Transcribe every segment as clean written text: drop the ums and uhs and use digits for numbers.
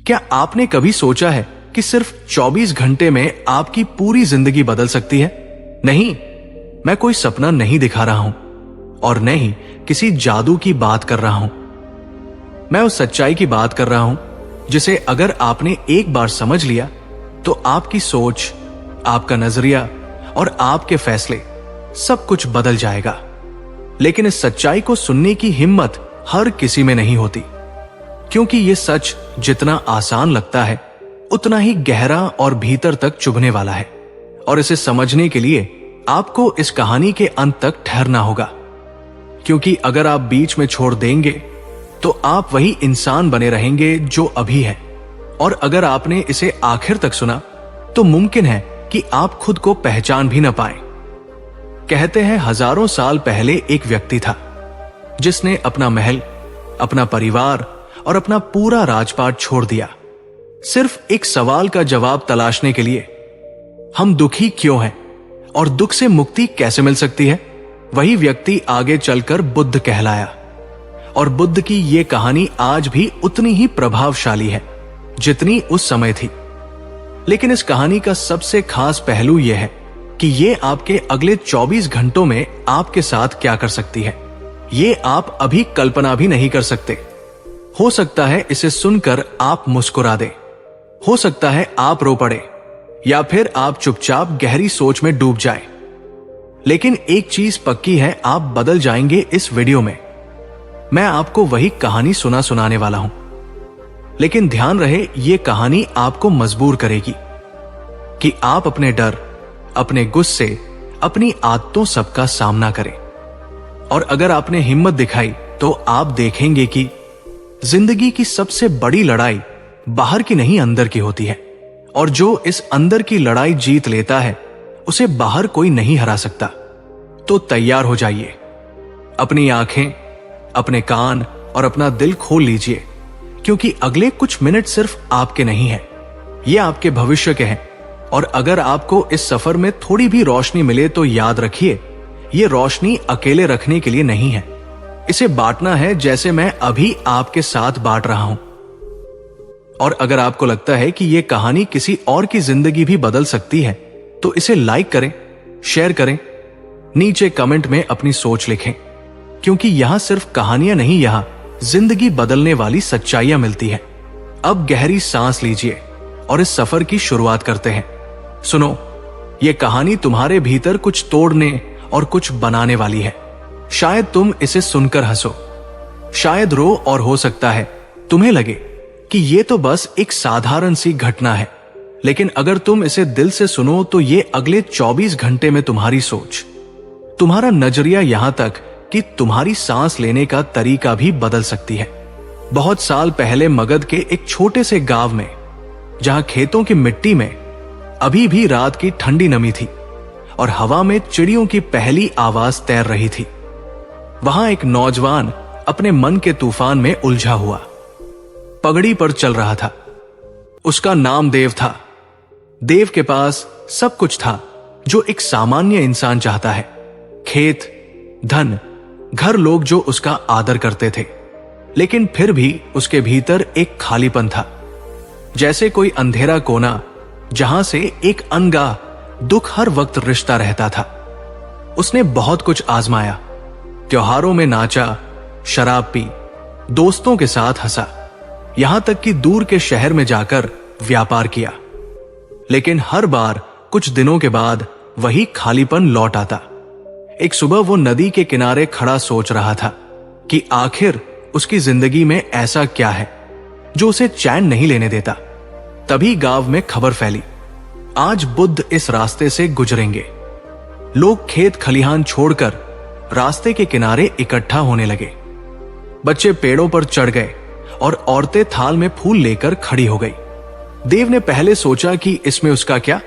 क्या आपने कभी सोचा है कि सिर्फ 24 घंटे में आपकी पूरी जिंदगी बदल सकती है? नहीं, मैं कोई सपना नहीं दिखा रहा हूं और न ही किसी जादू की बात कर रहा हूं। मैं उस सच्चाई की बात कर रहा हूं जिसे अगर आपने एक बार समझ लिया तो आपकी सोच, आपका नजरिया और आपके फैसले सब कुछ बदल जाएगा। लेकिन इस सच्चाई को सुनने की हिम्मत हर किसी में नहीं होती, क्योंकि यह सच जितना आसान लगता है उतना ही गहरा और भीतर तक चुभने वाला है। और इसे समझने के लिए आपको इस कहानी के अंत तक ठहरना होगा, क्योंकि अगर आप बीच में छोड़ देंगे तो आप वही इंसान बने रहेंगे जो अभी है। और अगर आपने इसे आखिर तक सुना तो मुमकिन है कि आप खुद को पहचान भी न पाए। कहते हैं हजारों साल पहले एक व्यक्ति था जिसने अपना महल, अपना परिवार और अपना पूरा राजपाट छोड़ दिया, सिर्फ एक सवाल का जवाब तलाशने के लिए, हम दुखी क्यों हैं और दुख से मुक्ति कैसे मिल सकती है। वही व्यक्ति आगे चलकर बुद्ध कहलाया। और बुद्ध की यह कहानी आज भी उतनी ही प्रभावशाली है जितनी उस समय थी। लेकिन इस कहानी का सबसे खास पहलू यह है कि यह आपके अगले 24 घंटों में आपके साथ क्या कर सकती है, ये आप अभी कल्पना भी नहीं कर सकते। हो सकता है इसे सुनकर आप मुस्कुरा दें, हो सकता है आप रो पड़े, या फिर आप चुपचाप गहरी सोच में डूब जाए। लेकिन एक चीज पक्की है, आप बदल जाएंगे इस वीडियो में। मैं आपको वही कहानी सुनाने वाला हूं, लेकिन ध्यान रहे ये कहानी आपको मजबूर करेगी कि आप अपने डर, अपने गुस्से, अपनी आदतों सबका सामना करें। और अगर आपने हिम्मत दिखाई तो आप देखेंगे कि जिंदगी की सबसे बड़ी लड़ाई बाहर की नहीं अंदर की होती है, और जो इस अंदर की लड़ाई जीत लेता है उसे बाहर कोई नहीं हरा सकता। तो तैयार हो जाइए, अपनी आंखें, अपने कान और अपना दिल खोल लीजिए, क्योंकि अगले कुछ मिनट सिर्फ आपके नहीं हैं, ये आपके भविष्य के हैं। और अगर आपको इस सफर में थोड़ी भी रोशनी मिले तो याद रखिए, ये रोशनी अकेले रखने के लिए नहीं है, इसे बांटना है, जैसे मैं अभी आपके साथ बांट रहा हूं। और अगर आपको लगता है कि यह कहानी किसी और की जिंदगी भी बदल सकती है तो इसे लाइक करें, शेयर करें, नीचे कमेंट में अपनी सोच लिखें, क्योंकि यहां सिर्फ कहानियां नहीं, यहां जिंदगी बदलने वाली सच्चाइयां मिलती हैं। अब गहरी सांस लीजिए और इस सफर की शुरुआत करते हैं। सुनो, ये कहानी तुम्हारे भीतर कुछ तोड़ने और कुछ बनाने वाली है। शायद तुम इसे सुनकर हंसो, शायद रो, और हो सकता है तुम्हें लगे कि ये तो बस एक साधारण सी घटना है। लेकिन अगर तुम इसे दिल से सुनो तो ये अगले 24 घंटे में तुम्हारी सोच, तुम्हारा नजरिया, यहां तक कि तुम्हारी सांस लेने का तरीका भी बदल सकती है। बहुत साल पहले मगध के एक छोटे से गांव में, जहां खेतों की मिट्टी में अभी भी रात की ठंडी नमी थी और हवा में चिड़ियों की पहली आवाज तैर रही थी, वहां एक नौजवान अपने मन के तूफान में उलझा हुआ पगड़ी पर चल रहा था। उसका नाम देव था। देव के पास सब कुछ था जो एक सामान्य इंसान चाहता है, खेत, धन, घर, लोग जो उसका आदर करते थे। लेकिन फिर भी उसके भीतर एक खालीपन था, जैसे कोई अंधेरा कोना जहां से एक अनगाह दुख हर वक्त रिश्ता रहता था। उसने बहुत कुछ आजमाया, त्योहारों में नाचा, शराब पी, दोस्तों के साथ हंसा, यहां तक कि दूर के शहर में जाकर व्यापार किया। लेकिन हर बार कुछ दिनों के बाद वही खालीपन लौट आता। एक सुबह वो नदी के किनारे खड़ा सोच रहा था कि आखिर उसकी जिंदगी में ऐसा क्या है जो उसे चैन नहीं लेने देता। तभी गांव में खबर फैली, आज बुद्ध इस रास्ते से गुजरेंगे। लोग खेत खलिहान छोड़कर रास्ते के किनारे इकट्ठा होने लगे। बच्चे पेड़ों पर चढ़ गए और औरतें थाल में फूल लेकर खड़ी हो गई। देव ने पहले सोचा कि इसमें उसका क्या,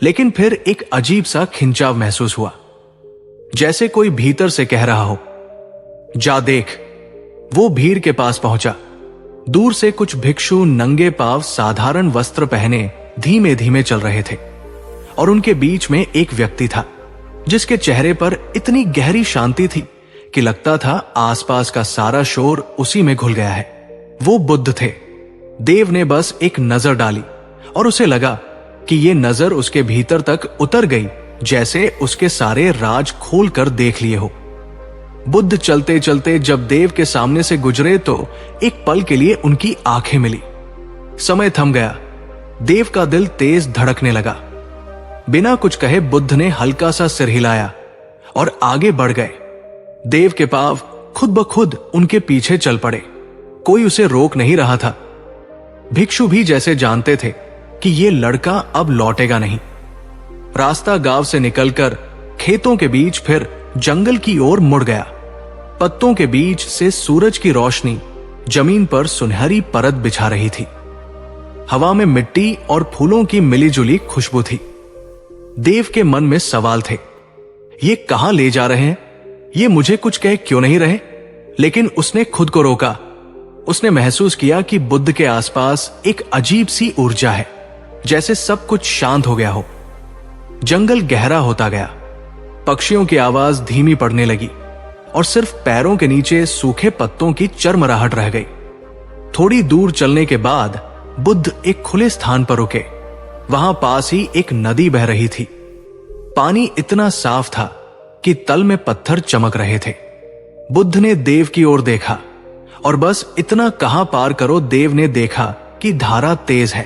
लेकिन फिर एक अजीब सा खिंचाव महसूस हुआ, जैसे कोई भीतर से कह रहा हो, जा देख। वो भीड़ के पास पहुंचा। दूर से कुछ भिक्षु नंगे पांव, साधारण वस्त्र पहने धीमे धीमे चल रहे थे, और उनके बीच में एक व्यक्ति था जिसके चेहरे पर इतनी गहरी शांति थी कि लगता था आसपास का सारा शोर उसी में घुल गया है। वो बुद्ध थे। देव ने बस एक नजर डाली और उसे लगा कि ये नजर उसके भीतर तक उतर गई, जैसे उसके सारे राज खोल कर देख लिए हो। बुद्ध चलते चलते जब देव के सामने से गुजरे तो एक पल के लिए उनकी आंखें मिली। समय थम गया। देव का दिल तेज धड़कने लगा। बिना कुछ कहे बुद्ध ने हल्का सा सिर हिलाया और आगे बढ़ गए। देव के पांव खुद ब खुद उनके पीछे चल पड़े। कोई उसे रोक नहीं रहा था। भिक्षु भी जैसे जानते थे कि ये लड़का अब लौटेगा नहीं। रास्ता गांव से निकलकर खेतों के बीच फिर जंगल की ओर मुड़ गया। पत्तों के बीच से सूरज की रोशनी जमीन पर सुनहरी परत बिछा रही थी। हवा में मिट्टी और फूलों की मिलीजुली खुशबू थी। देव के मन में सवाल थे, ये कहां ले जा रहे हैं? ये मुझे कुछ कह क्यों नहीं रहे? लेकिन उसने खुद को रोका। उसने महसूस किया कि बुद्ध के आसपास एक अजीब सी ऊर्जा है, जैसे सब कुछ शांत हो गया हो। जंगल गहरा होता गया। पक्षियों की आवाज धीमी पड़ने लगी और सिर्फ पैरों के नीचे सूखे पत्तों की चरमराहट रह गई। थोड़ी दूर चलने के बाद बुद्ध एक खुले स्थान पर रुके। वहां पास ही एक नदी बह रही थी। पानी इतना साफ था कि तल में पत्थर चमक रहे थे। बुद्ध ने देव की ओर देखा और बस इतना कहा पार करो देव ने देखा कि धारा तेज है।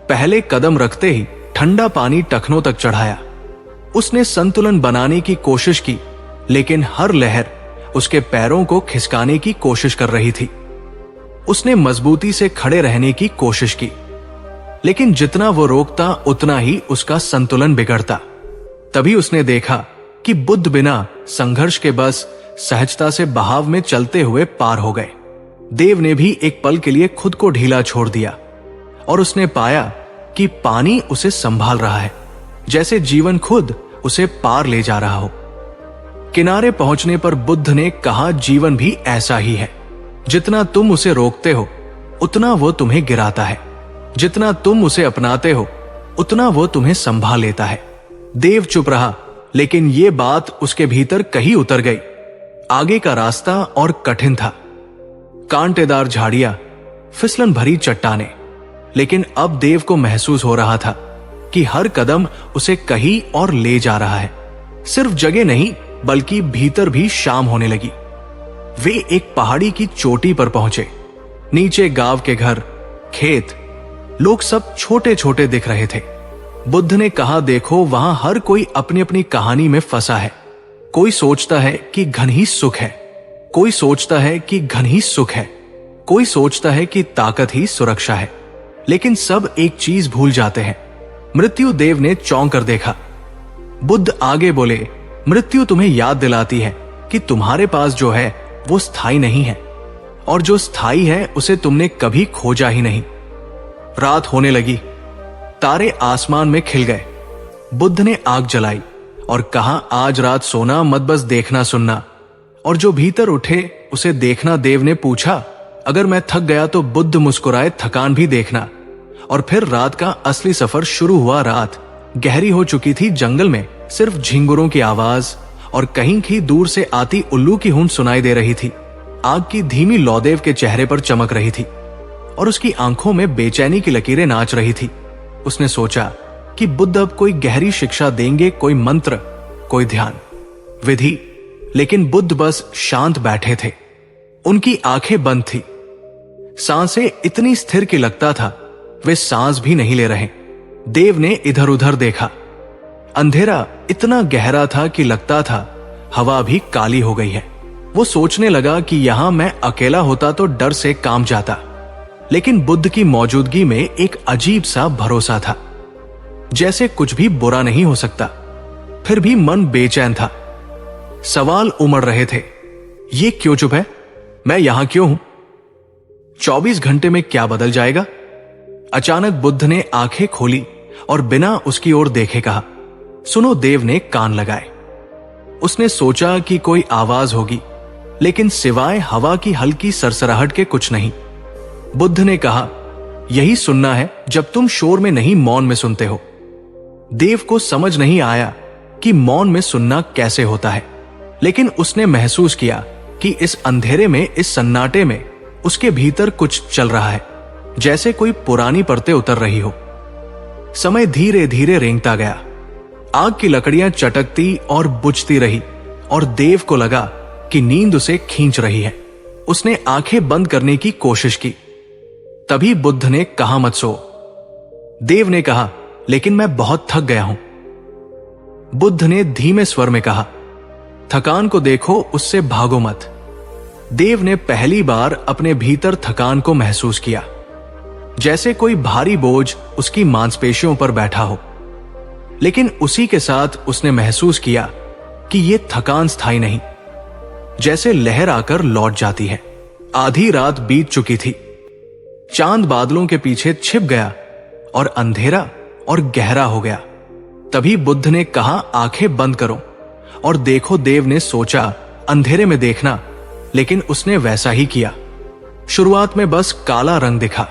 पहले कदम रखते ही ठंडा पानी टखनों तक चढ़ाया। उसने संतुलन बनाने की कोशिश की, लेकिन हर लहर उसके पैरों को खिसकाने की कोशिश कर रही थी। उसने मजबूती से खड़े रहने की कोशिश की, लेकिन जितना वो रोकता उतना ही उसका संतुलन बिगड़ता। तभी उसने देखा कि बुद्ध बिना संघर्ष के बस सहजता से बहाव में चलते हुए पार हो गए। देव ने भी एक पल के लिए खुद को ढीला छोड़ दिया और उसने पाया कि पानी उसे संभाल रहा है, जैसे जीवन खुद उसे पार ले जा रहा हो। किनारे पहुंचने पर बुद्ध ने कहा, जीवन भी ऐसा ही है। जितना तुम उसे रोकते हो उतना वो तुम्हें गिराता है, जितना तुम उसे अपनाते हो उतना वो तुम्हें संभाल लेता है। देव चुप रहा, लेकिन ये बात उसके भीतर कहीं उतर गई। आगे का रास्ता और कठिन था। कांटेदार झाड़ियां, फिसलन भरी चट्टानें, लेकिन अब देव को महसूस हो रहा था कि हर कदम उसे कहीं और ले जा रहा है। सिर्फ जगह नहीं बल्कि भीतर भी शाम होने लगी। वे एक पहाड़ी की चोटी पर पहुंचे। नीचे गांव के घर, खेत, लोग सब छोटे छोटे दिख रहे थे। बुद्ध ने कहा, देखो वहां हर कोई अपनी अपनी कहानी में फंसा है। कोई सोचता है कि घन ही सुख है, कोई सोचता है कि घन ही सुख है, कोई सोचता है कि ताकत ही सुरक्षा है, लेकिन सब एक चीज भूल जाते हैं, मृत्यु। देव ने चौंक कर देखा। बुद्ध आगे बोले, मृत्यु तुम्हें याद दिलाती है कि तुम्हारे पास जो है वो स्थायी नहीं है, और जो स्थायी है उसे तुमने कभी खोजा ही नहीं। रात होने लगी। तारे आसमान में खिल गए। बुद्ध ने आग जलाई और कहा, आज रात सोना मत, बस देखना सुनना। और जो भीतर उठे उसे देखना। देव ने पूछा, अगर मैं थक गया तो? बुद्ध मुस्कुराए, थकान भी देखना। और फिर रात का असली सफर शुरू हुआ। रात गहरी हो चुकी थी। जंगल में सिर्फ झिंगुरों की आवाज और कहीं की दूर से आती उल्लू की हूंड सुनाई दे रही थी। आग की धीमी लौ देव के चेहरे पर चमक रही थी और उसकी आंखों में बेचैनी की लकीरें नाच रही थी। उसने सोचा कि बुद्ध अब कोई गहरी शिक्षा देंगे, कोई मंत्र, कोई ध्यान, विधि। लेकिन बुद्ध बस शांत बैठे थे। उनकी आंखें बंद थी। सांसें इतनी स्थिर कि लगता था वे सांस भी नहीं ले रहे। देव ने इधर उधर देखा। अंधेरा इतना गहरा था कि लगता था हवा भी काली हो गई है। वो सोचने लगा कि यहां मैं अकेला होता तो डर से कांप जाता, लेकिन बुद्ध की मौजूदगी में एक अजीब सा भरोसा था, जैसे कुछ भी बुरा नहीं हो सकता। फिर भी मन बेचैन था। सवाल उमड़ रहे थे, ये क्यों चुप है? मैं यहां क्यों हूं? 24 घंटे में क्या बदल जाएगा? अचानक बुद्ध ने आंखें खोली और बिना उसकी ओर देखे कहा, सुनो। देव ने कान लगाए। उसने सोचा कि कोई आवाज होगी, लेकिन सिवाय हवा की हल्की सरसराहट के कुछ नहीं। बुद्ध ने कहा, यही सुनना है जब तुम शोर में नहीं, मौन में सुनते हो। देव को समझ नहीं आया कि मौन में सुनना कैसे होता है, लेकिन उसने महसूस किया कि इस अंधेरे में, इस सन्नाटे में उसके भीतर कुछ चल रहा है। जैसे कोई पुरानी परतें उतर रही हो। समय धीरे धीरे रेंगता गया। आग की लकड़ियां चटकती और बुझती रही और देव को लगा कि नींद उसे खींच रही है। उसने आंखें बंद करने की कोशिश की। तभी बुद्ध ने कहा, मत सो। देव ने कहा, लेकिन मैं बहुत थक गया हूं। बुद्ध ने धीमे स्वर में कहा, थकान को देखो, उससे भागो मत। देव ने पहली बार अपने भीतर थकान को महसूस किया, जैसे कोई भारी बोझ उसकी मांसपेशियों पर बैठा हो। लेकिन उसी के साथ उसने महसूस किया कि यह थकान स्थायी नहीं, जैसे लहर आकर लौट जाती है। आधी रात बीत चुकी थी। चांद बादलों के पीछे छिप गया और अंधेरा और गहरा हो गया। तभी बुद्ध ने कहा, आंखें बंद करो और देखो। देव ने सोचा, अंधेरे में देखना, लेकिन उसने वैसा ही किया। शुरुआत में बस काला रंग दिखा,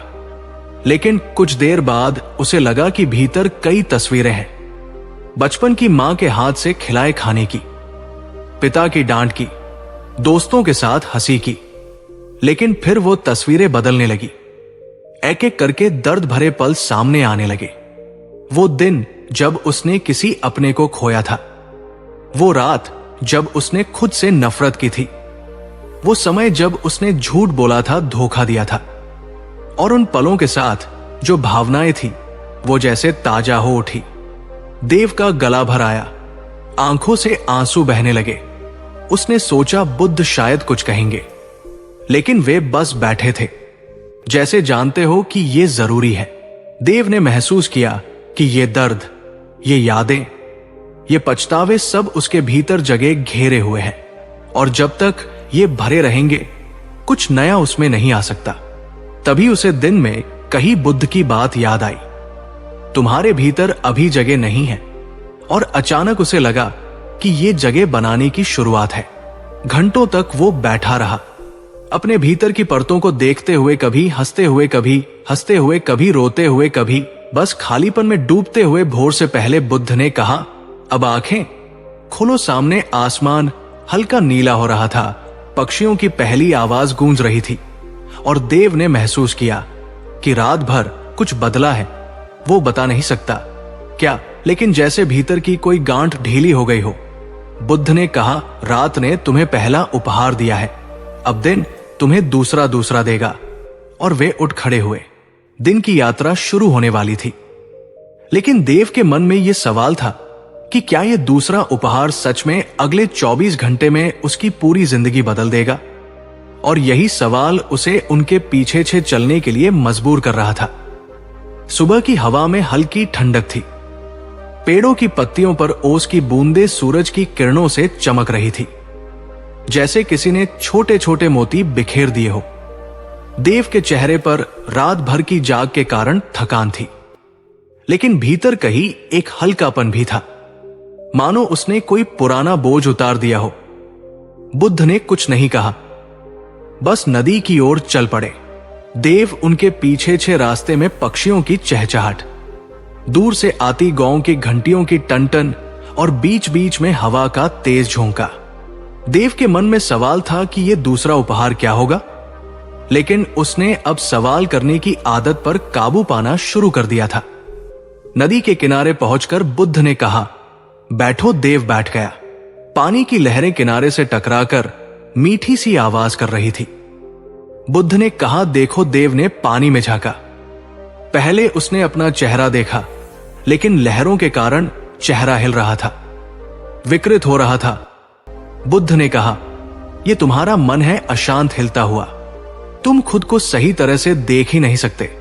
लेकिन कुछ देर बाद उसे लगा कि भीतर कई तस्वीरें हैं। बचपन की मां के हाथ से खिलाए खाने की, पिता की डांट की, दोस्तों के साथ हंसी की। लेकिन फिर वो तस्वीरें बदलने लगी। एक एक करके दर्द भरे पल सामने आने लगे। वो दिन जब उसने किसी अपने को खोया था, वो रात जब उसने खुद से नफरत की थी, वो समय जब उसने झूठ बोला था, धोखा दिया था। और उन पलों के साथ जो भावनाएं थी, वो जैसे ताजा हो उठी। देव का गला भर आया, आंखों से आंसू बहने लगे। उसने सोचा, बुद्ध शायद कुछ कहेंगे, लेकिन वे बस बैठे थे, जैसे जानते हो कि ये जरूरी है। देव ने महसूस किया कि ये दर्द, ये यादें, ये पछतावे सब उसके भीतर जगह घेरे हुए हैं, और जब तक ये भरे रहेंगे कुछ नया उसमें नहीं आ सकता। तभी उसे दिन में कही बुद्ध की बात याद आई, तुम्हारे भीतर अभी जगह नहीं है। और अचानक उसे लगा कि ये जगह बनाने की शुरुआत है। घंटों तक वो बैठा रहा, अपने भीतर की परतों को देखते हुए, कभी हंसते हुए, कभी रोते हुए, कभी बस खालीपन में डूबते हुए। भोर से पहले बुद्ध ने कहा, अब आंखें खोलो। सामने आसमान हल्का नीला हो रहा था, पक्षियों की पहली आवाज गूंज रही थी, और देव ने महसूस किया कि रात भर कुछ बदला है। वो बता नहीं सकता क्या, लेकिन जैसे भीतर की कोई गांठ ढीली हो गई हो। बुद्ध ने कहा, रात ने तुम्हें पहला उपहार दिया है, अब दिन तुम्हें दूसरा दूसरा देगा। और वे उठ खड़े हुए। दिन की यात्रा शुरू होने वाली थी। लेकिन देव के मन में यह सवाल था कि क्या यह दूसरा उपहार सच में अगले 24 घंटे में उसकी पूरी जिंदगी बदल देगा। और यही सवाल उसे उनके पीछे से चलने के लिए मजबूर कर रहा था। सुबह की हवा में हल्की ठंडक थी। पेड़ों की पत्तियों पर ओस की बूंदें सूरज की किरणों से चमक रही थी, जैसे किसी ने छोटे छोटे मोती बिखेर दिए हो। देव के चेहरे पर रात भर की जाग के कारण थकान थी, लेकिन भीतर कहीं एक हल्कापन भी था, मानो उसने कोई पुराना बोझ उतार दिया हो। बुद्ध ने कुछ नहीं कहा, बस नदी की ओर चल पड़े। देव उनके पीछे छे रास्ते में पक्षियों की चहचहाट, दूर से आती गांव की घंटियों की टनटन और बीच बीच में हवा का तेज झोंका। देव के मन में सवाल था कि यह दूसरा उपहार क्या होगा, लेकिन उसने अब सवाल करने की आदत पर काबू पाना शुरू कर दिया था। नदी के किनारे पहुंचकर बुद्ध ने कहा, बैठो। देव बैठ गया। पानी की लहरें किनारे से टकराकर मीठी सी आवाज कर रही थी। बुद्ध ने कहा, देखो। देव ने पानी में झांका। पहले उसने अपना चेहरा देखा, लेकिन लहरों के कारण चेहरा हिल रहा था, विकृत हो रहा था। बुद्ध ने कहा, यह तुम्हारा मन है अशांत हिलता हुआ। तुम खुद को सही तरह से देख ही नहीं सकते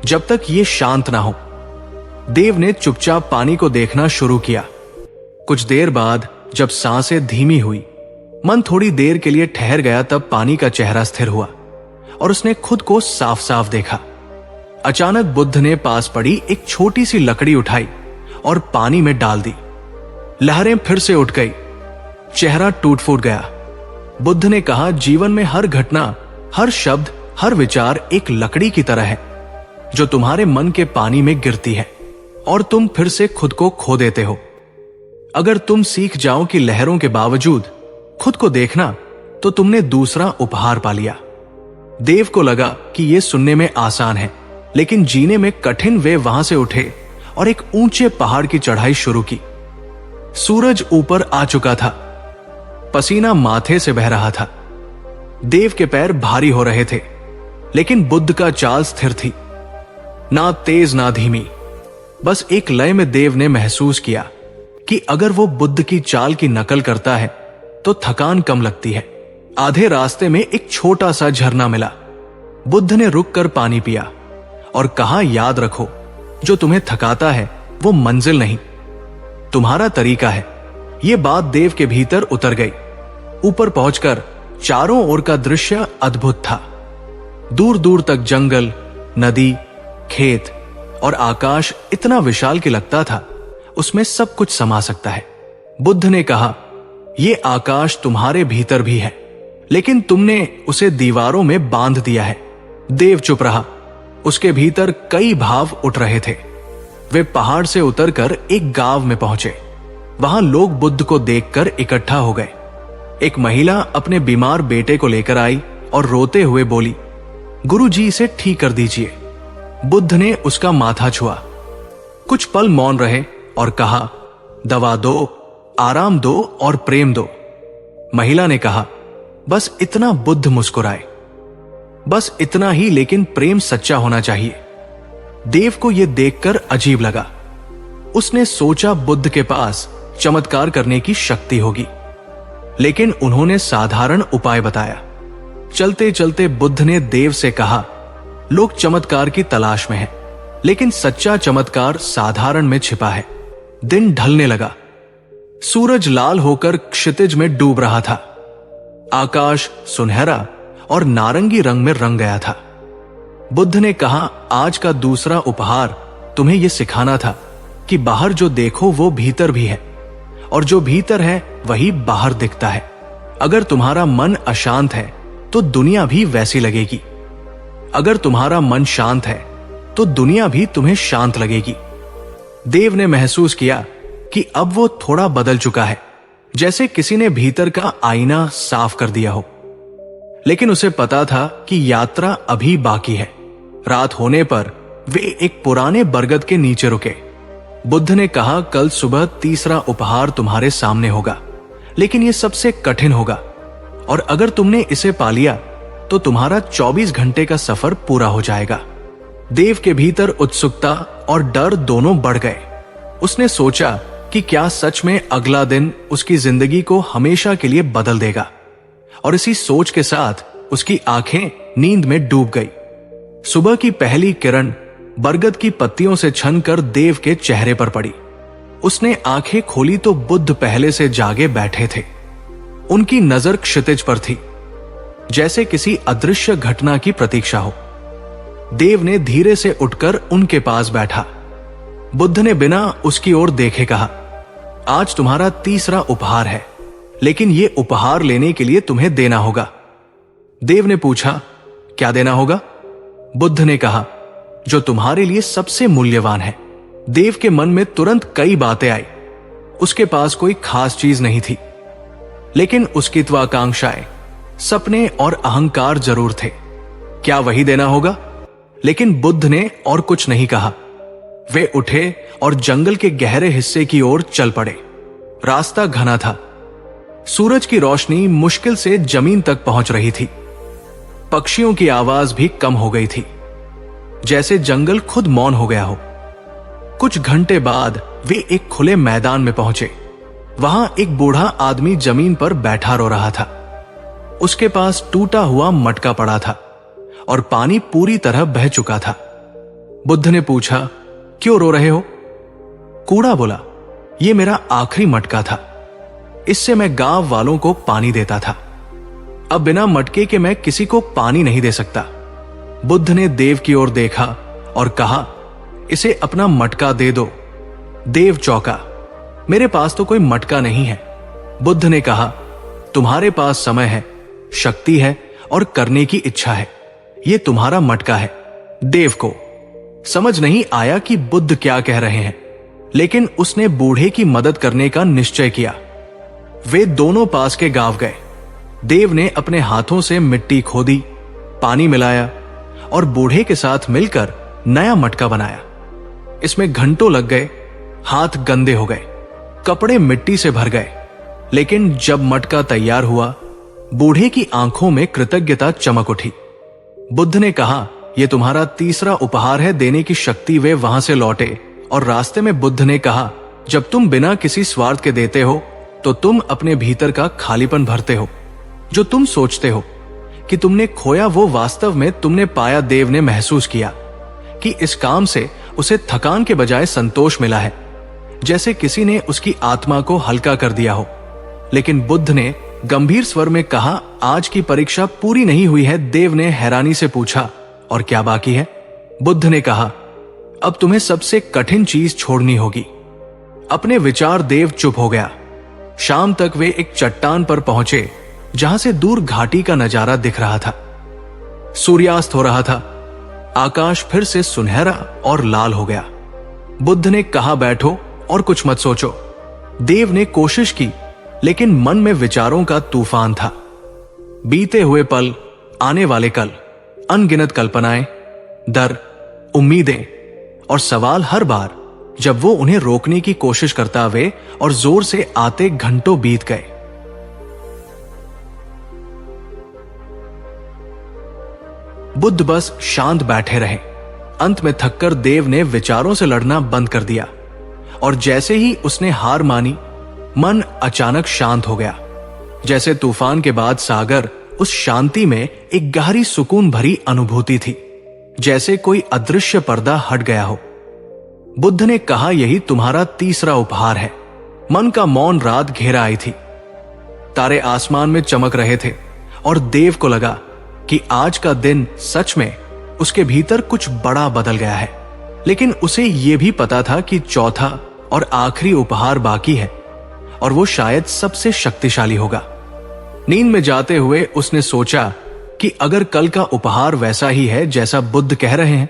जब तक ये शांत ना हो। देव ने चुपचाप पानी को देखना शुरू किया। कुछ देर बाद जब सांसें धीमी हुई, मन थोड़ी देर के लिए ठहर गया, तब पानी का चेहरा स्थिर हुआ और उसने खुद को साफ साफ देखा। अचानक बुद्ध ने पास पड़ी एक छोटी सी लकड़ी उठाई और पानी में डाल दी। लहरें फिर से उठ गई, चेहरा टूट फूट गया। बुद्ध ने कहा, जीवन में हर घटना, हर शब्द, हर विचार एक लकड़ी की तरह है जो तुम्हारे मन के पानी में गिरती है और तुम फिर से खुद को खो देते हो। अगर तुम सीख जाओ कि लहरों के बावजूद खुद को देखना, तो तुमने दूसरा उपहार पा लिया। देव को लगा कि यह सुनने में आसान है, लेकिन जीने में कठिन वे वहां से उठे और एक ऊंचे पहाड़ की चढ़ाई शुरू की। सूरज ऊपर आ चुका था, पसीना माथे से बह रहा था। देव के पैर भारी हो रहे थे, लेकिन बुद्ध का चाल स्थिर थी, ना तेज ना धीमी। बस एक लय में देव ने महसूस किया कि अगर वो बुद्ध की चाल की नकल करता है तो थकान कम लगती है। आधे रास्ते में एक छोटा सा झरना मिला। बुद्ध ने रुककर पानी पिया और कहा, याद रखो, जो तुम्हें थकाता है वो मंजिल नहीं, तुम्हारा तरीका है। ये बात देव के भीतर उतर गई। ऊपर पहुंचकर चारों ओर का दृश्य अद्भुत था। दूर दूर तक जंगल, नदी, खेत और आकाश इतना विशाल कि लगता था उसमें सब कुछ समा सकता है। बुद्ध ने कहा, यह आकाश तुम्हारे भीतर भी है, लेकिन तुमने उसे दीवारों में बांध दिया है। देव चुप रहा। उसके भीतर कई भाव उठ रहे थे। वे पहाड़ से उतरकर एक गांव में पहुंचे। वहां लोग बुद्ध को देखकर इकट्ठा हो गए। एक महिला अपने बीमार बेटे को लेकर आई और रोते हुए बोली, गुरुजी, इसे ठीक कर दीजिए। बुद्ध ने उसका माथा छुआ, कुछ पल मौन रहे और कहा, दवा दो, आराम दो और प्रेम दो। महिला ने कहा, बस इतना। बुद्ध मुस्कुराए, बस इतना ही, लेकिन प्रेम सच्चा होना चाहिए। देव को यह देखकर अजीब लगा। उसने सोचा बुद्ध के पास चमत्कार करने की शक्ति होगी, लेकिन उन्होंने साधारण उपाय बताया। चलते चलते बुद्ध ने देव से कहा, लोग चमत्कार की तलाश में हैं, लेकिन सच्चा चमत्कार साधारण में छिपा है। दिन ढलने लगा। सूरज लाल होकर क्षितिज में डूब रहा था। आकाश सुनहरा और नारंगी रंग में रंग गया था। बुद्ध ने कहा, आज का दूसरा उपहार तुम्हें यह सिखाना था कि बाहर जो देखो वो भीतर भी है, और जो भीतर है वही बाहर दिखता है। अगर तुम्हारा मन अशांत है तो दुनिया भी वैसी लगेगी। अगर तुम्हारा मन शांत है तो दुनिया भी तुम्हें शांत लगेगी। देव ने महसूस किया कि अब वो थोड़ा बदल चुका है, जैसे किसी ने भीतर का आईना साफ कर दिया हो। लेकिन उसे पता था कि यात्रा अभी बाकी है। रात होने पर वे एक पुराने बरगद के नीचे रुके। बुद्ध ने कहा, कल सुबह तीसरा उपहार तुम्हारे सामने होगा, लेकिन यह सबसे कठिन होगा, और अगर तुमने इसे पा लिया तो तुम्हारा 24 घंटे का सफर पूरा हो जाएगा। देव के भीतर उत्सुकता और डर दोनों बढ़ गए। उसने सोचा कि क्या सच में अगला दिन उसकी जिंदगी को हमेशा के लिए बदल देगा, और इसी सोच के साथ उसकी आंखें नींद में डूब गई। सुबह की पहली किरण बरगद की पत्तियों से छनकर देव के चेहरे पर पड़ी। उसने आंखें खोली तो बुद्ध पहले से जागे बैठे थे। उनकी नजर क्षितिज पर थी, जैसे किसी अदृश्य घटना की प्रतीक्षा हो। देव ने धीरे से उठकर उनके पास बैठा। बुद्ध ने बिना उसकी ओर देखे कहा, आज तुम्हारा तीसरा उपहार है, लेकिन यह उपहार लेने के लिए तुम्हें देना होगा। देव ने पूछा, क्या देना होगा? बुद्ध ने कहा, जो तुम्हारे लिए सबसे मूल्यवान है। देव के मन में तुरंत कई बातें आई। उसके पास कोई खास चीज नहीं थी, लेकिन उसकी त्वाकांक्षाएं, सपने और अहंकार जरूर थे। क्या वही देना होगा? लेकिन बुद्ध ने और कुछ नहीं कहा। वे उठे और जंगल के गहरे हिस्से की ओर चल पड़े। रास्ता घना था। सूरज की रोशनी मुश्किल से जमीन तक पहुंच रही थी। पक्षियों की आवाज भी कम हो गई थी, जैसे जंगल खुद मौन हो गया हो। कुछ घंटे बाद वे एक खुले मैदान में पहुंचे। वहां एक बूढ़ा आदमी जमीन पर बैठा रो रहा था। उसके पास टूटा हुआ मटका पड़ा था और पानी पूरी तरह बह चुका था। बुद्ध ने पूछा, क्यों रो रहे हो? कूड़ा बोला, यह मेरा आखिरी मटका था। इससे मैं गांव वालों को पानी देता था। अब बिना मटके के मैं किसी को पानी नहीं दे सकता। बुद्ध ने देव की ओर देखा और कहा, इसे अपना मटका दे दो। देव चौंका, मेरे पास तो कोई मटका नहीं है। बुद्ध ने कहा, तुम्हारे पास समय है, शक्ति है और करने की इच्छा है। यह तुम्हारा मटका है। देव को समझ नहीं आया कि बुद्ध क्या कह रहे हैं, लेकिन उसने बूढ़े की मदद करने का निश्चय किया। वे दोनों पास के गांव गए। देव ने अपने हाथों से मिट्टी खोदी, पानी मिलाया और बूढ़े के साथ मिलकर नया मटका बनाया। इसमें घंटों लग गए, हाथ गंदे हो गए, कपड़े मिट्टी से भर गए, लेकिन जब मटका तैयार हुआ, बूढ़े की आंखों में कृतज्ञता चमक उठी। बुद्ध ने कहा, यह तुम्हारा तीसरा उपहार है। देने की शक्ति वे वहां से लौटे और रास्ते में बुद्ध ने कहा, जब तुम बिना किसी स्वार्थ के देते हो तो तुम अपने भीतर का खालीपन भरते हो। जो तुम सोचते हो कि तुमने खोया, वो वास्तव में तुमने पाया। देव ने महसूस किया कि इस काम से उसे थकान के बजाय संतोष मिला है, जैसे किसी ने उसकी आत्मा को हल्का कर दिया हो। लेकिन बुद्ध ने गंभीर स्वर में कहा, आज की परीक्षा पूरी नहीं हुई है। देव ने हैरानी से पूछा, और क्या बाकी है? बुद्ध ने कहा, अब तुम्हें सबसे कठिन चीज छोड़नी होगी। अपने विचार देव चुप हो गया। शाम तक वे एक चट्टान पर पहुंचे जहां से दूर घाटी का नजारा दिख रहा था। सूर्यास्त हो रहा था। आकाश फिर से सुनहरा और लाल हो गया। बुद्ध ने कहा, बैठो और कुछ मत सोचो। देव ने कोशिश की, लेकिन मन में विचारों का तूफान था। बीते हुए पल, आने वाले कल, अनगिनत कल्पनाएं, डर, उम्मीदें और सवाल। हर बार जब वो उन्हें रोकने की कोशिश करता वे और जोर से आते घंटों बीत गए। बुद्ध बस शांत बैठे रहे। अंत में थककर देव ने विचारों से लड़ना बंद कर दिया, और जैसे ही उसने हार मानी, मन अचानक शांत हो गया। जैसे तूफान के बाद सागर, उस शांति में एक गहरी सुकून भरी अनुभूति थी, जैसे कोई अदृश्य पर्दा हट गया हो। बुद्ध ने कहा, यही तुम्हारा तीसरा उपहार है। मन का मौन रात घेरा आई थी। तारे आसमान में चमक रहे थे और देव को लगा कि आज का दिन सच में उसके भीतर कुछ बड़ा बदल गया है। लेकिन उसे यह भी पता था कि चौथा और आखिरी उपहार बाकी है, और वो शायद सबसे शक्तिशाली होगा। नींद में जाते हुए उसने सोचा कि अगर कल का उपहार वैसा ही है जैसा बुद्ध कह रहे हैं,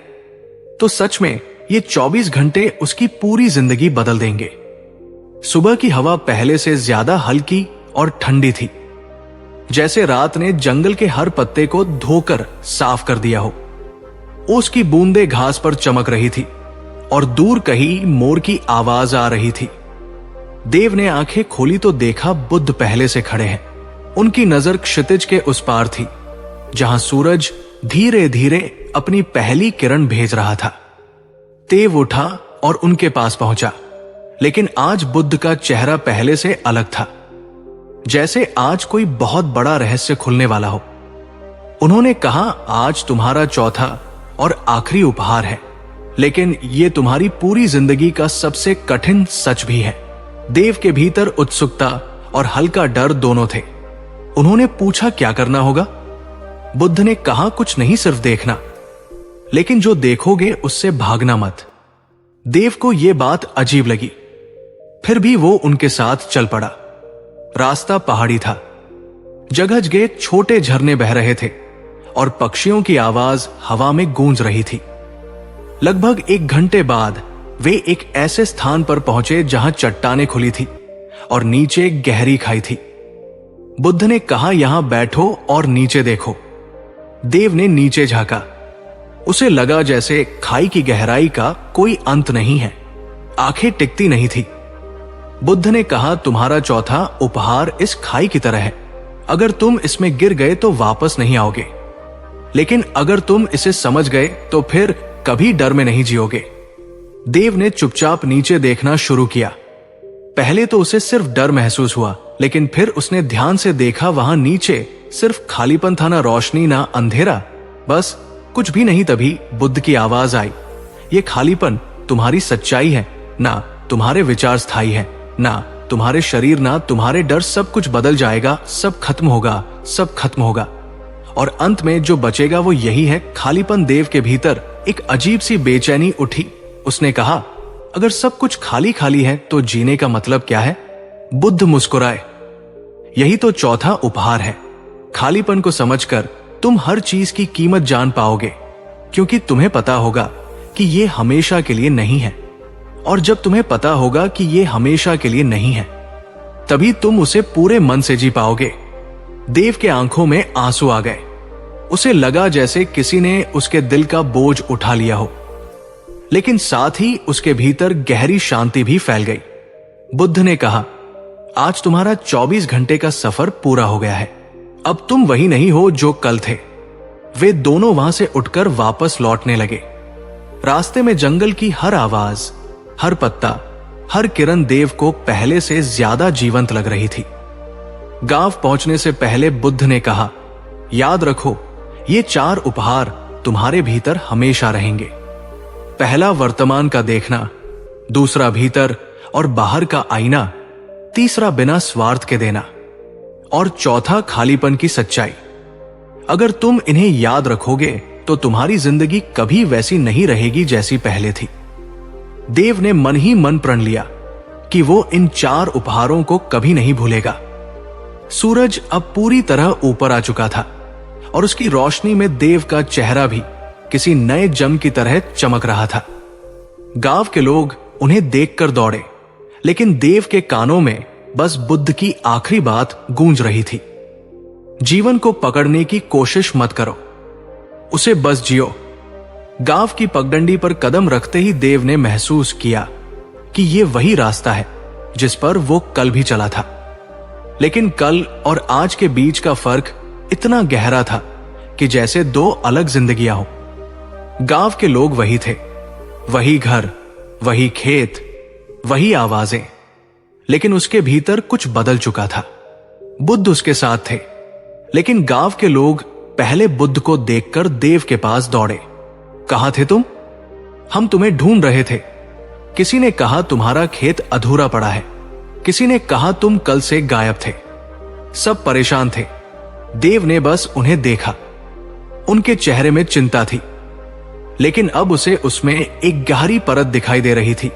तो सच में ये 24 घंटे उसकी पूरी जिंदगी बदल देंगे। सुबह की हवा पहले से ज्यादा हल्की और ठंडी थी, जैसे रात ने जंगल के हर पत्ते को धोकर साफ कर दिया हो। ओस की बूंदें घास पर चमक रही थी और दूर कहीं मोर की आवाज आ रही थी। देव ने आंखें खोली तो देखा बुद्ध पहले से खड़े हैं। उनकी नजर क्षितिज के उस पार थी, जहां सूरज धीरे धीरे अपनी पहली किरण भेज रहा था। देव उठा और उनके पास पहुंचा, लेकिन आज बुद्ध का चेहरा पहले से अलग था, जैसे आज कोई बहुत बड़ा रहस्य खुलने वाला हो। उन्होंने कहा, आज तुम्हारा चौथा और आखिरी उपहार है, लेकिन यह तुम्हारी पूरी जिंदगी का सबसे कठिन सच भी है। देव के भीतर उत्सुकता और हल्का डर दोनों थे। उन्होंने पूछा, क्या करना होगा? बुद्ध ने कहा, कुछ नहीं, सिर्फ देखना, लेकिन जो देखोगे उससे भागना मत। देव को यह बात अजीब लगी, फिर भी वो उनके साथ चल पड़ा। रास्ता पहाड़ी था, जगह जगह छोटे झरने बह रहे थे और पक्षियों की आवाज हवा में गूंज रही थी। लगभग 1 घंटे बाद वे एक ऐसे स्थान पर पहुंचे जहां चट्टानें खुली थी और नीचे गहरी खाई थी। बुद्ध ने कहा, यहां बैठो और नीचे देखो। देव ने नीचे झांका। उसे लगा जैसे खाई की गहराई का कोई अंत नहीं है। आंखें टिकती नहीं थी। बुद्ध ने कहा, तुम्हारा चौथा उपहार इस खाई की तरह है। अगर तुम इसमें गिर गए तो वापस नहीं आओगे, लेकिन अगर तुम इसे समझ गए तो फिर कभी डर में नहीं जियोगे। देव ने चुपचाप नीचे देखना शुरू किया। पहले तो उसे सिर्फ डर महसूस हुआ, लेकिन फिर उसने ध्यान से देखा। वहां नीचे सिर्फ खालीपन था, ना रोशनी ना अंधेरा, बस कुछ भी नहीं। तभी बुद्ध की आवाज आई, ये खालीपन तुम्हारी सच्चाई है, ना तुम्हारे विचार स्थायी है, ना तुम्हारे शरीर, ना तुम्हारे डर। सब कुछ बदल जाएगा, सब खत्म होगा, सब खत्म होगा, और अंत में जो बचेगा वो यही है, खालीपन। देव के भीतर एक अजीब सी बेचैनी उठी। उसने कहा, अगर सब कुछ खाली खाली है तो जीने का मतलब क्या है? बुद्ध मुस्कुराए, यही तो चौथा उपहार है। खालीपन को समझकर तुम हर चीज की कीमत जान पाओगे, क्योंकि तुम्हें पता होगा कि ये हमेशा के लिए नहीं है। और जब तुम्हें पता होगा कि ये हमेशा के लिए नहीं है, तभी तुम उसे पूरे मन से जी पाओगे। देव के आंखों में आंसू आ गए। उसे लगा जैसे किसी ने उसके दिल का बोझ उठा लिया हो। लेकिन साथ ही उसके भीतर गहरी शांति भी फैल गई। बुद्ध ने कहा, आज तुम्हारा 24 घंटे का सफर पूरा हो गया है। अब तुम वही नहीं हो जो कल थे। वे दोनों वहां से उठकर वापस लौटने लगे। रास्ते में जंगल की हर आवाज, हर पत्ता, हर किरण देव को पहले से ज्यादा जीवंत लग रही थी। गांव पहुंचने से पहले बुद्ध ने कहा, याद रखो, ये 4 उपहार तुम्हारे भीतर हमेशा रहेंगे। पहला वर्तमान का देखना, दूसरा भीतर और बाहर का आईना, तीसरा बिना स्वार्थ के देना और चौथा खालीपन की सच्चाई। अगर तुम इन्हें याद रखोगे तो तुम्हारी जिंदगी कभी वैसी नहीं रहेगी जैसी पहले थी। देव ने मन ही मन प्रण लिया कि वो इन 4 उपहारों को कभी नहीं भूलेगा। सूरज अब पूरी तरह ऊपर आ चुका था और उसकी रोशनी में देव का चेहरा भी किसी नए जम की तरह चमक रहा था। गांव के लोग उन्हें देखकर दौड़े, लेकिन देव के कानों में बस बुद्ध की आखिरी बात गूंज रही थी, जीवन को पकड़ने की कोशिश मत करो, उसे बस जियो। गांव की पगडंडी पर कदम रखते ही देव ने महसूस किया कि यह वही रास्ता है जिस पर वो कल भी चला था। लेकिन कल और आज के बीच का फर्क इतना गहरा था कि जैसे 2 अलग जिंदगियां हो। गांव के लोग वही थे, वही घर, वही खेत, वही आवाजें, लेकिन उसके भीतर कुछ बदल चुका था। बुद्ध उसके साथ थे, लेकिन गांव के लोग पहले बुद्ध को देखकर देव के पास दौड़े। कहां थे तुम? हम तुम्हें ढूंढ रहे थे। किसी ने कहा तुम्हारा खेत अधूरा पड़ा है, किसी ने कहा तुम कल से गायब थे। सब परेशान थे। देव ने बस उन्हें देखा। उनके चेहरे में चिंता थी, लेकिन अब उसे उसमें एक गहरी परत दिखाई दे रही थी।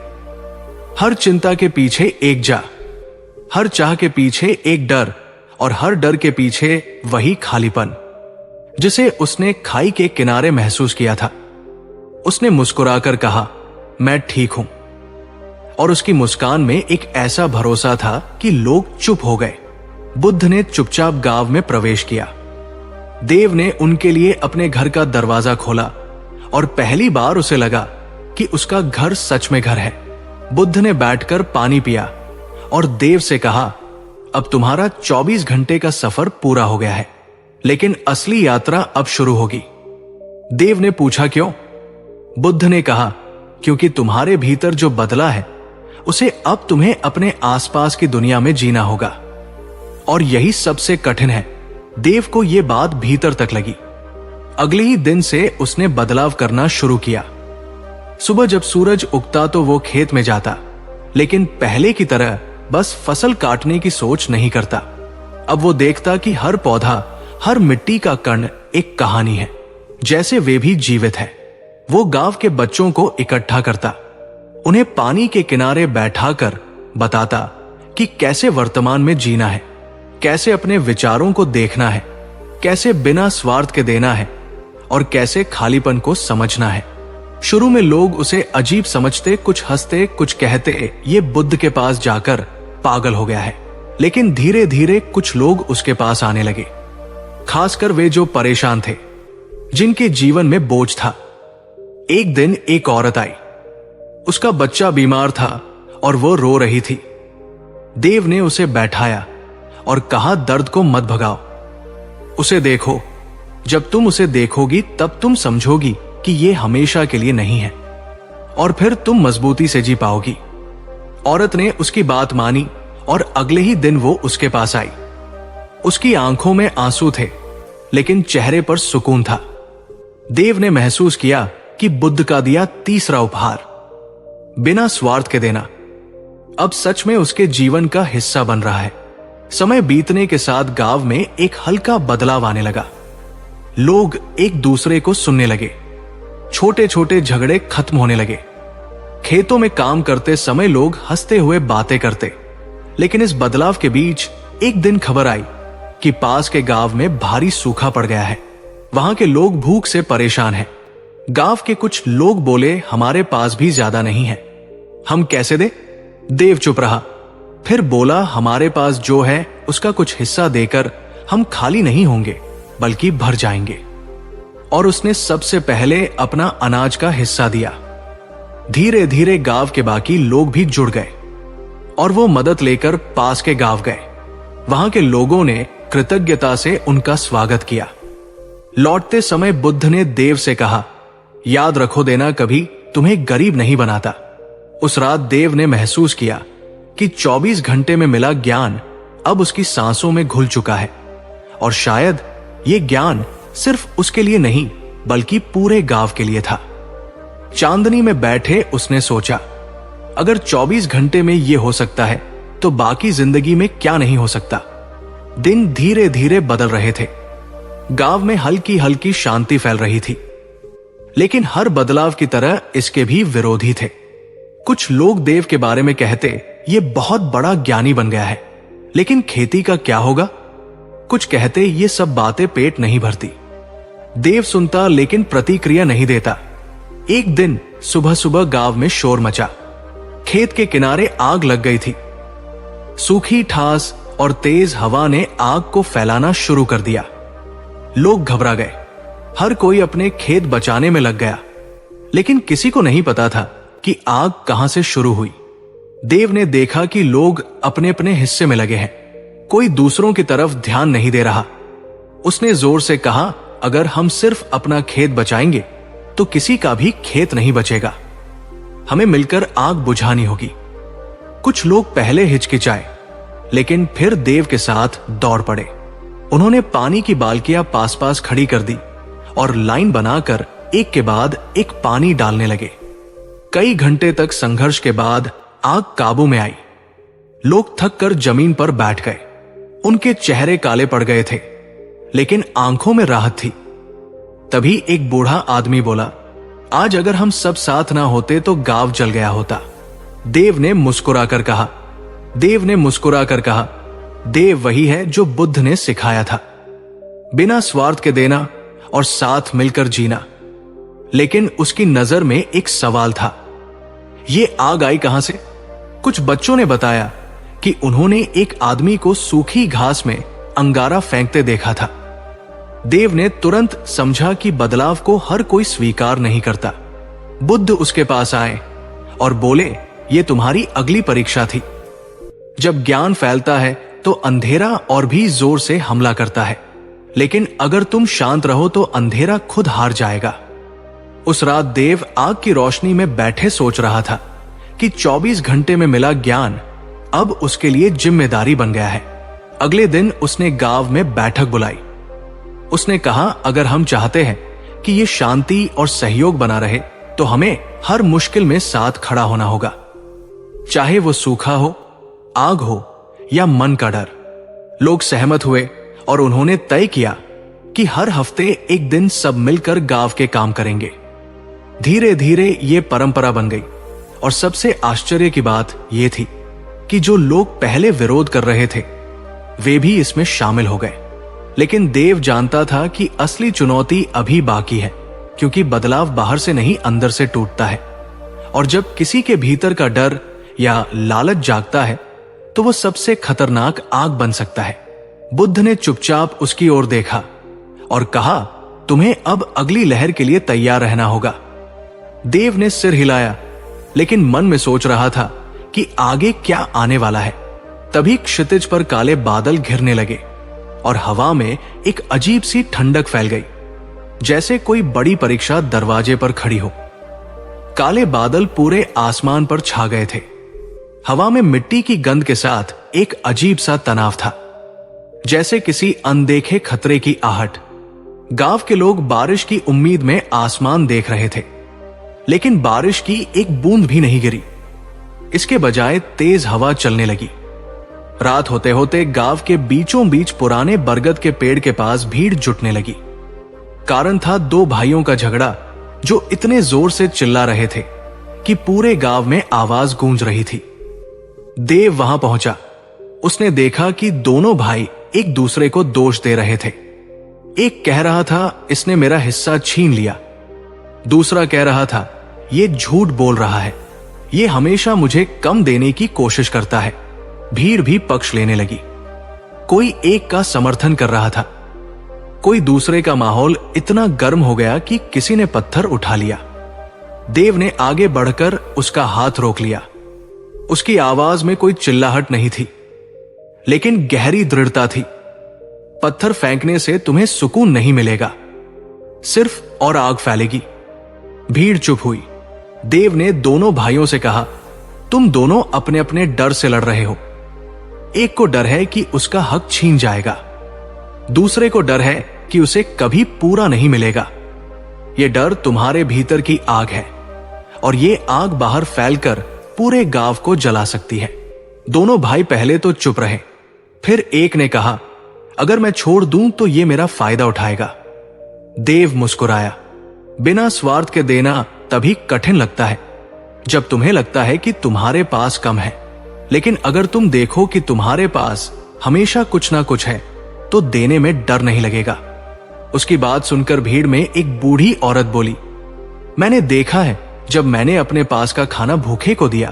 हर चिंता के पीछे एक चाह, हर चाह के पीछे एक डर और हर डर के पीछे वही खालीपन जिसे उसने खाई के किनारे महसूस किया था। उसने मुस्कुराकर कहा, मैं ठीक हूं। और उसकी मुस्कान में एक ऐसा भरोसा था कि लोग चुप हो गए। बुद्ध ने चुपचाप गांव में प्रवेश किया। देव ने उनके लिए अपने घर का दरवाजा खोला और पहली बार उसे लगा कि उसका घर सच में घर है। बुद्ध ने बैठकर पानी पिया और देव से कहा, अब तुम्हारा 24 घंटे का सफर पूरा हो गया है, लेकिन असली यात्रा अब शुरू होगी। देव ने पूछा, क्यों? बुद्ध ने कहा, क्योंकि तुम्हारे भीतर जो बदला है उसे अब तुम्हें अपने आसपास की दुनिया में जीना होगा। और यही सबसे कठिन है। देव को यह बात भीतर तक लगी। अगले ही दिन से उसने बदलाव करना शुरू किया। सुबह जब सूरज उगता तो वो खेत में जाता, लेकिन पहले की तरह बस फसल काटने की सोच नहीं करता। अब वो देखता कि हर पौधा, हर मिट्टी का कण एक कहानी है, जैसे वे भी जीवित है। वो गांव के बच्चों को इकट्ठा करता, उन्हें पानी के किनारे बैठाकर बताता कि कैसे वर्तमान में जीना है, कैसे अपने विचारों को देखना है, कैसे बिना स्वार्थ के देना है और कैसे खालीपन को समझना है। शुरू में लोग उसे अजीब समझते, कुछ हंसते, कुछ कहते ये बुद्ध के पास जाकर पागल हो गया है। लेकिन धीरे धीरे कुछ लोग उसके पास आने लगे, खासकर वे जो परेशान थे, जिनके जीवन में बोझ था। एक दिन एक औरत आई। उसका बच्चा बीमार था और वो रो रही थी। देव ने उसे बैठाया और कहा, दर्द को मत भगाओ, उसे देखो। जब तुम उसे देखोगी तब तुम समझोगी कि ये हमेशा के लिए नहीं है और फिर तुम मजबूती से जी पाओगी। औरत ने उसकी बात मानी और अगले ही दिन वो उसके पास आई। उसकी आंखों में आंसू थे, लेकिन चेहरे पर सुकून था। देव ने महसूस किया कि बुद्ध का दिया तीसरा उपहार, बिना स्वार्थ के देना, अब सच में उसके जीवन का हिस्सा बन रहा है। समय बीतने के साथ गांव में एक हल्का बदलाव आने लगा। लोग एक दूसरे को सुनने लगे, छोटे छोटे झगड़े खत्म होने लगे। खेतों में काम करते समय लोग हंसते हुए बातें करते। लेकिन इस बदलाव के बीच एक दिन खबर आई कि पास के गांव में भारी सूखा पड़ गया है। वहां के लोग भूख से परेशान हैं। गांव के कुछ लोग बोले, हमारे पास भी ज्यादा नहीं है, हम कैसे दे? देव चुप रहा, फिर बोला, हमारे पास जो है उसका कुछ हिस्सा देकर हम खाली नहीं होंगे बल्कि भर जाएंगे। और उसने सबसे पहले अपना अनाज का हिस्सा दिया। धीरे धीरे गांव के बाकी लोग भी जुड़ गए और वो मदद लेकर पास के गांव गए। वहां के लोगों ने कृतज्ञता से उनका स्वागत किया। लौटते समय बुद्ध ने देव से कहा, याद रखो, देना कभी तुम्हें गरीब नहीं बनाता। उस रात देव ने महसूस किया कि 24 घंटे में मिला ज्ञान अब उसकी सांसों में घुल चुका है, और शायद ये ज्ञान सिर्फ उसके लिए नहीं बल्कि पूरे गांव के लिए था। चांदनी में बैठे उसने सोचा, अगर 24 घंटे में यह हो सकता है तो बाकी जिंदगी में क्या नहीं हो सकता। दिन धीरे धीरे बदल रहे थे। गांव में हल्की हल्की शांति फैल रही थी, लेकिन हर बदलाव की तरह इसके भी विरोधी थे। कुछ लोग देव के बारे में कहते, ये बहुत बड़ा ज्ञानी बन गया है, लेकिन खेती का क्या होगा। कुछ कहते, ये सब बातें पेट नहीं भरती। देव सुनता लेकिन प्रतिक्रिया नहीं देता। एक दिन सुबह सुबह गांव में शोर मचा। खेत के किनारे आग लग गई थी। सूखी ठास और तेज हवा ने आग को फैलाना शुरू कर दिया। लोग घबरा गए। हर कोई अपने खेत बचाने में लग गया, लेकिन किसी को नहीं पता था कि आग कहां से शुरू हुई। देव ने देखा कि लोग अपने अपने हिस्से में लगे हैं, कोई दूसरों की तरफ ध्यान नहीं दे रहा। उसने जोर से कहा, अगर हम सिर्फ अपना खेत बचाएंगे तो किसी का भी खेत नहीं बचेगा। हमें मिलकर आग बुझानी होगी। कुछ लोग पहले हिचकिचाए, लेकिन फिर देव के साथ दौड़ पड़े। उन्होंने पानी की बाल्टियां पास पास खड़ी कर दी और लाइन बनाकर एक के बाद एक पानी डालने लगे। कई घंटे तक संघर्ष के बाद आग काबू में आई। लोग थक कर जमीन पर बैठ गए। उनके चेहरे काले पड़ गए थे, लेकिन आंखों में राहत थी। तभी एक बूढ़ा आदमी बोला, आज अगर हम सब साथ ना होते तो गांव जल गया होता। देव ने मुस्कुराकर कहा, देव वही है जो बुद्ध ने सिखाया था, बिना स्वार्थ के देना और साथ मिलकर जीना। लेकिन उसकी नजर में एक सवाल था, ये आग आई कहां से? कुछ बच्चों ने बताया कि उन्होंने एक आदमी को सूखी घास में अंगारा फेंकते देखा था। देव ने तुरंत समझा कि बदलाव को हर कोई स्वीकार नहीं करता। बुद्ध उसके पास आए और बोले, ये तुम्हारी अगली परीक्षा थी। जब ज्ञान फैलता है तो अंधेरा और भी जोर से हमला करता है, लेकिन अगर तुम शांत रहो तो अंधेरा खुद हार जाएगा। उस रात देव आग की रोशनी में बैठे सोच रहा था कि 24 घंटे में मिला ज्ञान अब उसके लिए जिम्मेदारी बन गया है। अगले दिन उसने गांव में बैठक बुलाई। उसने कहा, अगर हम चाहते हैं कि ये शांति और सहयोग बना रहे तो हमें हर मुश्किल में साथ खड़ा होना होगा, चाहे वो सूखा हो, आग हो या मन का डर। लोग सहमत हुए और उन्होंने तय किया कि हर हफ्ते एक दिन सब मिलकर गांव के काम करेंगे। धीरे धीरे ये परंपरा बन गई और सबसे आश्चर्य की बात यह थी कि जो लोग पहले विरोध कर रहे थे वे भी इसमें शामिल हो गए। लेकिन देव जानता था कि असली चुनौती अभी बाकी है, क्योंकि बदलाव बाहर से नहीं अंदर से टूटता है। और जब किसी के भीतर का डर या लालच जागता है तो वो सबसे खतरनाक आग बन सकता है। बुद्ध ने चुपचाप उसकी ओर देखा और कहा, तुम्हें अब अगली लहर के लिए तैयार रहना होगा। देव ने सिर हिलाया, लेकिन मन में सोच रहा था कि आगे क्या आने वाला है। तभी क्षितिज पर काले बादल घिरने लगे और हवा में एक अजीब सी ठंडक फैल गई, जैसे कोई बड़ी परीक्षा दरवाजे पर खड़ी हो। काले बादल पूरे आसमान पर छा गए थे। हवा में मिट्टी की गंध के साथ एक अजीब सा तनाव था, जैसे किसी अनदेखे खतरे की आहट। गांव के लोग बारिश की उम्मीद में आसमान देख रहे थे, लेकिन बारिश की एक बूंद भी नहीं गिरी। इसके बजाय तेज हवा चलने लगी। रात होते होते गांव के बीचों बीच पुराने बरगद के पेड़ के पास भीड़ जुटने लगी। कारण था दो भाइयों का झगड़ा जो इतने जोर से चिल्ला रहे थे कि पूरे गांव में आवाज गूंज रही थी। देव वहां पहुंचा। उसने देखा कि दोनों भाई एक दूसरे को दोष दे रहे थे। एक कह रहा था, इसने मेरा हिस्सा छीन लिया। दूसरा कह रहा था, ये झूठ बोल रहा है, ये हमेशा मुझे कम देने की कोशिश करता है। भीड़ भी पक्ष लेने लगी। कोई एक का समर्थन कर रहा था, कोई दूसरे का। माहौल इतना गर्म हो गया कि किसी ने पत्थर उठा लिया। देव ने आगे बढ़कर उसका हाथ रोक लिया। उसकी आवाज में कोई चिल्लाहट नहीं थी, लेकिन गहरी दृढ़ता थी। पत्थर फेंकने से तुम्हें सुकून नहीं मिलेगा, सिर्फ और आग फैलेगी। भीड़ चुप हुई। देव ने दोनों भाइयों से कहा, तुम दोनों अपने अपने डर से लड़ रहे हो। एक को डर है कि उसका हक छीन जाएगा, दूसरे को डर है कि उसे कभी पूरा नहीं मिलेगा। यह डर तुम्हारे भीतर की आग है, और ये आग बाहर फैलकर पूरे गांव को जला सकती है। दोनों भाई पहले तो चुप रहे, फिर एक ने कहा, अगर मैं छोड़ दूं तो ये मेरा फायदा उठाएगा। देव मुस्कुराया। बिना स्वार्थ के देना तभी कठिन लगता है जब तुम्हें लगता है कि तुम्हारे पास कम है, लेकिन अगर तुम देखो कि तुम्हारे पास हमेशा कुछ ना कुछ है तो देने में डर नहीं लगेगा। उसकी बात सुनकर भीड़ में एक बूढ़ी औरत बोली, मैंने देखा है जब मैंने अपने पास का खाना भूखे को दिया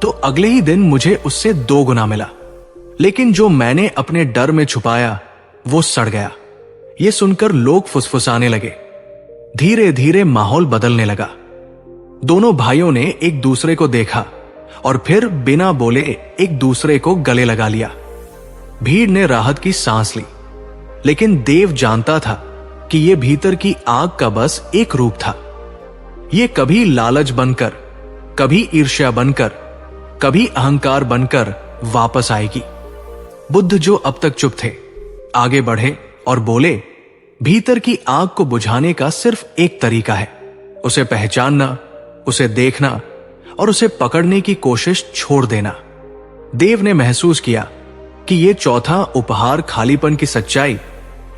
तो अगले ही दिन मुझे उससे 2 गुना मिला, लेकिन जो मैंने अपने डर में छुपाया वो सड़ गया। ये सुनकर लोग फुसफुसाने लगे। धीरे धीरे माहौल बदलने लगा। दोनों भाइयों ने एक दूसरे को देखा और फिर बिना बोले एक दूसरे को गले लगा लिया। भीड़ ने राहत की सांस ली, लेकिन देव जानता था कि यह भीतर की आग का बस एक रूप था। ये कभी लालच बनकर, कभी ईर्ष्या बनकर, कभी अहंकार बनकर वापस आएगी। बुद्ध जो अब तक चुप थे, आगे बढ़े और बोले, भीतर की आग को बुझाने का सिर्फ एक तरीका है, उसे पहचानना, उसे देखना और उसे पकड़ने की कोशिश छोड़ देना। देव ने महसूस किया कि यह चौथा उपहार, खालीपन की सच्चाई,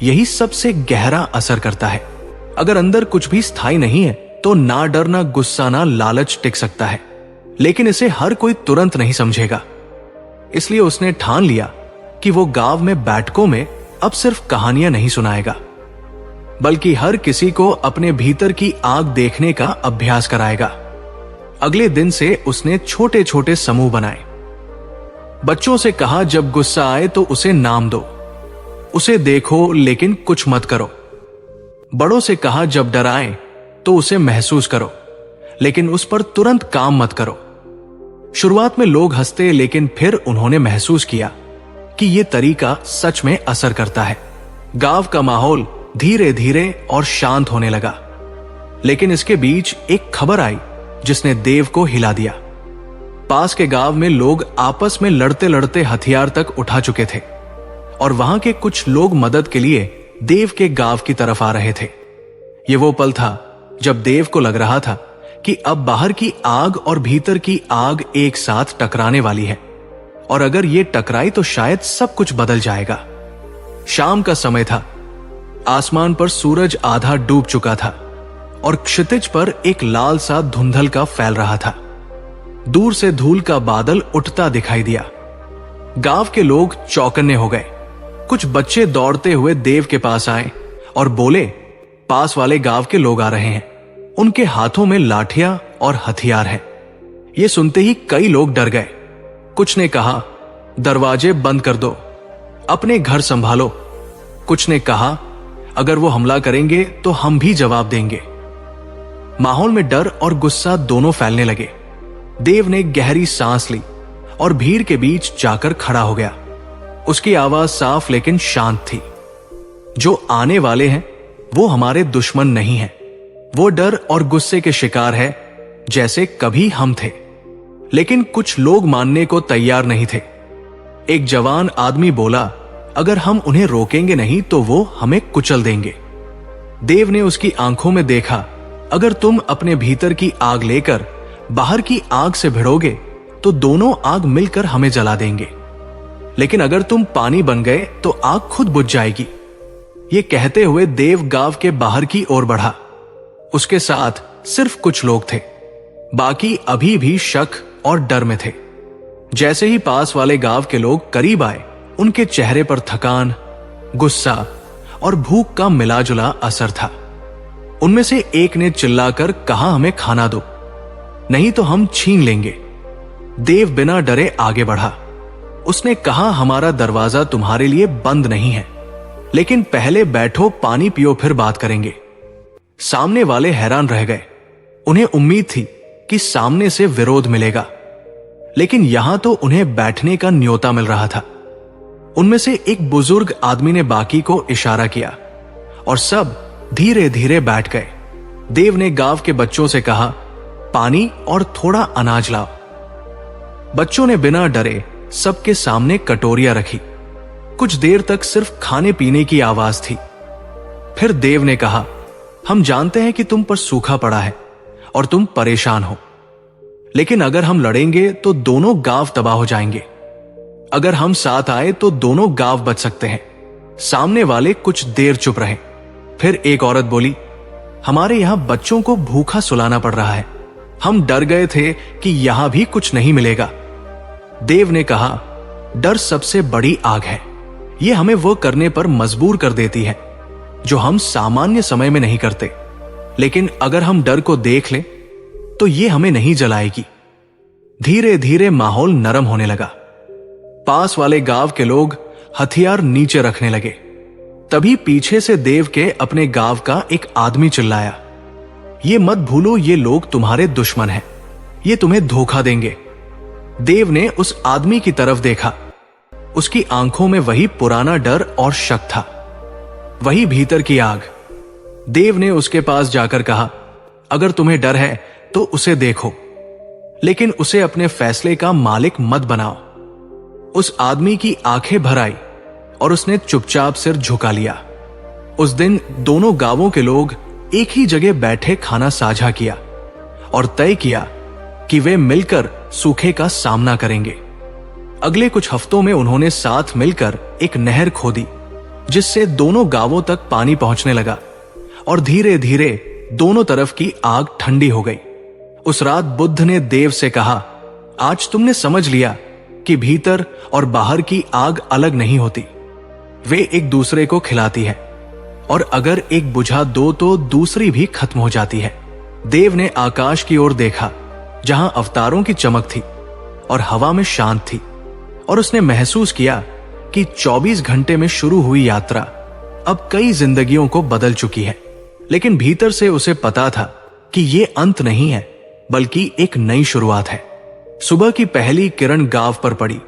यही सबसे गहरा असर करता है। अगर अंदर कुछ भी स्थायी नहीं है तो ना डर, ना गुस्सा, ना लालच टिक सकता है, लेकिन इसे हर कोई तुरंत नहीं समझेगा। इसलिए उसने ठान लिया कि वो गांव में बैठकों में अब सिर्फ कहानियां नहीं सुनाएगा, बल्कि हर किसी को अपने भीतर की आग देखने का अभ्यास कराएगा। अगले दिन से उसने छोटे छोटे समूह बनाए। बच्चों से कहा, जब गुस्सा आए तो उसे नाम दो, उसे देखो लेकिन कुछ मत करो। बड़ों से कहा, जब डर आए तो उसे महसूस करो, लेकिन उस पर तुरंत काम मत करो। शुरुआत में लोग हंसते, लेकिन फिर उन्होंने महसूस किया कि यह तरीका सच में असर करता है। गांव का माहौल धीरे धीरे और शांत होने लगा, लेकिन इसके बीच एक खबर आई जिसने देव को हिला दिया। पास के गांव में लोग आपस में लड़ते लड़ते हथियार तक उठा चुके थे, और वहां के कुछ लोग मदद के लिए देव के गांव की तरफ आ रहे थे। ये वो पल था जब देव को लग रहा था कि अब बाहर की आग और भीतर की आग एक साथ टकराने वाली है, और अगर ये टकराई तो शायद सब कुछ बदल जाएगा। शाम का समय था। आसमान पर सूरज आधा डूब चुका था और क्षितिज पर एक लाल सा धुंधल का फैल रहा था। दूर से धूल का बादल उठता दिखाई दिया। गांव के लोग चौकन्ने हो गए। कुछ बच्चे दौड़ते हुए देव के पास आए और बोले, पास वाले गांव के लोग आ रहे हैं, उनके हाथों में लाठियां और हथियार हैं। ये सुनते ही कई लोग डर गए। कुछ ने कहा, दरवाजे बंद कर दो, अपने घर संभालो। कुछ ने कहा, अगर वो हमला करेंगे तो हम भी जवाब देंगे। माहौल में डर और गुस्सा दोनों फैलने लगे। देव ने गहरी सांस ली और भीड़ के बीच जाकर खड़ा हो गया। उसकी आवाज साफ लेकिन शांत थी। जो आने वाले हैं वो हमारे दुश्मन नहीं हैं। वो डर और गुस्से के शिकार है जैसे कभी हम थे, लेकिन कुछ लोग मानने को तैयार नहीं थे। एक जवान आदमी बोला, अगर हम उन्हें रोकेंगे नहीं तो वो हमें कुचल देंगे। देव ने उसकी आंखों में देखा, अगर तुम अपने भीतर की आग लेकर बाहर की आग से भिड़ोगे तो दोनों आग मिलकर हमें जला देंगे, लेकिन अगर तुम पानी बन गए तो आग खुद बुझ जाएगी। ये कहते हुए देव गांव के बाहर की ओर बढ़ा। उसके साथ सिर्फ कुछ लोग थे, बाकी अभी भी शक और डर में थे। जैसे ही पास वाले गांव के लोग करीब आए, उनके चेहरे पर थकान, गुस्सा और भूख का मिलाजुला असर था। उनमें से एक ने चिल्लाकर कहा, हमें खाना दो, नहीं तो हम छीन लेंगे। देव बिना डरे आगे बढ़ा। उसने कहा, हमारा दरवाजा तुम्हारे लिए बंद नहीं है, लेकिन पहले बैठो, पानी पियो, फिर बात करेंगे। सामने वाले हैरान रह गए। उन्हें उम्मीद थी कि सामने से विरोध मिलेगा, लेकिन यहां तो उन्हें बैठने का न्योता मिल रहा था। उनमें से एक बुजुर्ग आदमी ने बाकी को इशारा किया और सब धीरे धीरे बैठ गए। देव ने गांव के बच्चों से कहा, पानी और थोड़ा अनाज लाओ। बच्चों ने बिना डरे सबके सामने कटोरियां रखी। कुछ देर तक सिर्फ खाने पीने की आवाज थी। फिर देव ने कहा, हम जानते हैं कि तुम पर सूखा पड़ा है और तुम परेशान हो, लेकिन अगर हम लड़ेंगे तो दोनों गांव तबाह हो जाएंगे। अगर हम साथ आए तो दोनों गांव बच सकते हैं। सामने वाले कुछ देर चुप रहे। फिर एक औरत बोली, हमारे यहां बच्चों को भूखा सुलाना पड़ रहा है। हम डर गए थे कि यहां भी कुछ नहीं मिलेगा। देव ने कहा, डर सबसे बड़ी आग है। यह हमें वो करने पर मजबूर कर देती है जो हम सामान्य समय में नहीं करते, लेकिन अगर हम डर को देख लें तो यह हमें नहीं जलाएगी। धीरे धीरे माहौल नरम होने लगा। पास वाले गांव के लोग हथियार नीचे रखने लगे। तभी पीछे से देव के अपने गांव का एक आदमी चिल्लाया, ये मत भूलो, ये लोग तुम्हारे दुश्मन हैं, ये तुम्हें धोखा देंगे। देव ने उस आदमी की तरफ देखा। उसकी आंखों में वही पुराना डर और शक था, वही भीतर की आग। देव ने उसके पास जाकर कहा, अगर तुम्हें डर है तो उसे देखो, लेकिन उसे अपने फैसले का मालिक मत बनाओ। उस आदमी की आंखें भर आई और उसने चुपचाप सिर झुका लिया। उस दिन दोनों गांवों के लोग एक ही जगह बैठे खाना साझा किया और तय किया कि वे मिलकर सूखे का सामना करेंगे। अगले कुछ हफ्तों में उन्होंने साथ मिलकर एक नहर खोदी, जिससे दोनों गांवों तक पानी पहुंचने लगा और धीरे धीरे दोनों तरफ की आग ठंडी हो गई। उस रात बुद्ध ने देव से कहा, आज तुमने समझ लिया कि भीतर और बाहर की आग अलग नहीं होती, वे एक दूसरे को खिलाती है, और अगर एक बुझा दो तो दूसरी भी खत्म हो जाती है। देव ने आकाश की ओर देखा, जहां अवतारों की चमक थी और हवा में शांत थी, और उसने महसूस किया कि 24 घंटे में शुरू हुई यात्रा अब कई जिंदगियों को बदल चुकी है। लेकिन भीतर से उसे पता था कि यह अंत नहीं है, बल्कि एक नई शुरुआत है। सुबह की पहली किरण गांव पर पड़ी